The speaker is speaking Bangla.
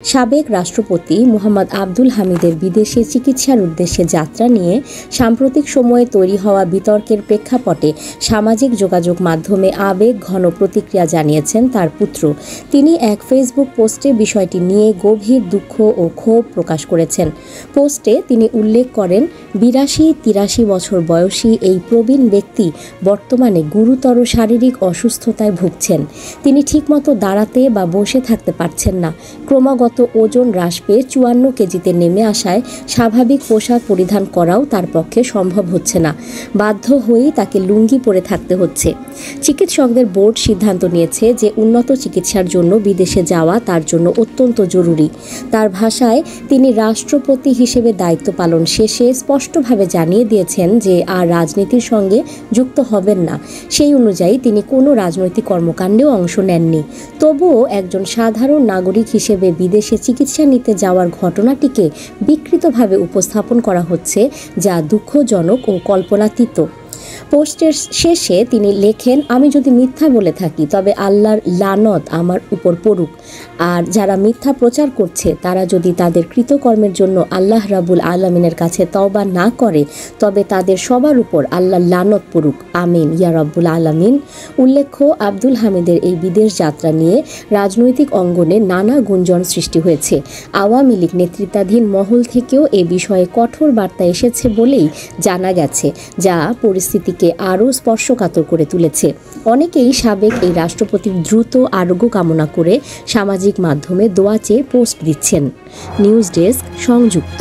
সাবেক রাষ্ট্রপতি মোহাম্মদ আব্দুল হামিদের বিদেশে চিকিৎসার উদ্দেশ্যে যাত্রা নিয়ে সাম্প্রতিক সময়ে তৈরি হওয়া বিতর্কের প্রেক্ষাপটে সামাজিক যোগাযোগ মাধ্যমে আবেগঘন প্রতিক্রিয়া জানিয়েছেন তার পুত্র। তিনি এক ফেসবুক পোস্টে বিষয়টি নিয়ে গভীর দুঃখ ও ক্ষোভ প্রকাশ করেছেন। পোস্টে তিনি উল্লেখ করেন, ৮২-৮৩ বছর বয়সী এই প্রবীণ ব্যক্তি বর্তমানে গুরুতর শারীরিক অসুস্থতায় ভুগছেন। তিনি ঠিকমতো দাঁড়াতে বা বসে থাকতে পারছেন না। ক্রমাগত ওজন হ্রাস পেয়ে ৫৪ কেজিতে নেমে আসায় স্বাভাবিক পোশাক পরিধান করাও তার পক্ষে সম্ভব হচ্ছে না। বাধ্য হয়েই তাকে লুঙ্গি পরে থাকতে হচ্ছে। চিকিৎসকদের বোর্ড সিদ্ধান্ত নিয়েছে যে উন্নত চিকিৎসার জন্য বিদেশে যাওয়া তার জন্য অত্যন্ত জরুরি। তার ভাষায়, তিনি রাষ্ট্রপতি হিসেবে দায়িত্ব পালন শেষে স্পষ্টভাবে জানিয়ে দিয়েছেন যে আর রাজনীতির সঙ্গে যুক্ত হবেন না। সেই অনুযায়ী তিনি কোনো রাজনৈতিক কর্মকাণ্ডেও অংশ নেননি। তবুও একজন সাধারণ নাগরিক হিসেবে বিদেশে চিকিৎসা নিতে যাওয়ার ঘটনাটিকে বিকৃতভাবে উপস্থাপন করা হচ্ছে, যা দুঃখজনক ও কল্পনাতীত। পোস্টের শেষে তিনি লেখেন, আমি যদি মিথ্যা বলে থাকি তবে আল্লাহর লানত আমার উপর পড়ুক। আর যারা মিথ্যা প্রচার করছে তারা যদি তাদের কৃতকর্মের জন্য আল্লাহ রাব্বুল আলামিনের কাছে তওবা না করে তবে তাদের সবার উপর আল্লাহর লানত পড়ুক। আমিন ইয়া রাব্বুল আলামিন। উল্লেখ্য, আব্দুল হামিদের এই বিদেশ যাত্রা নিয়ে রাজনৈতিক অঙ্গনে নানা গুঞ্জন সৃষ্টি হয়েছে। আওয়ামী লীগ নেতৃত্বাধীন মহল থেকেও এ বিষয়ে কঠোর বার্তা এসেছে বলেই জানা গেছে, যা পরিস্থিতিকে আরও স্পর্শকাতর করে তুলেছে। অনেকেই সাবেক এই রাষ্ট্রপতির দ্রুত আরোগ্য কামনা করে সামাজিক মাধ্যমে দোয়া চেয়ে পোস্ট দিচ্ছেন। নিউজ ডেস্ক, সংযুক্ত।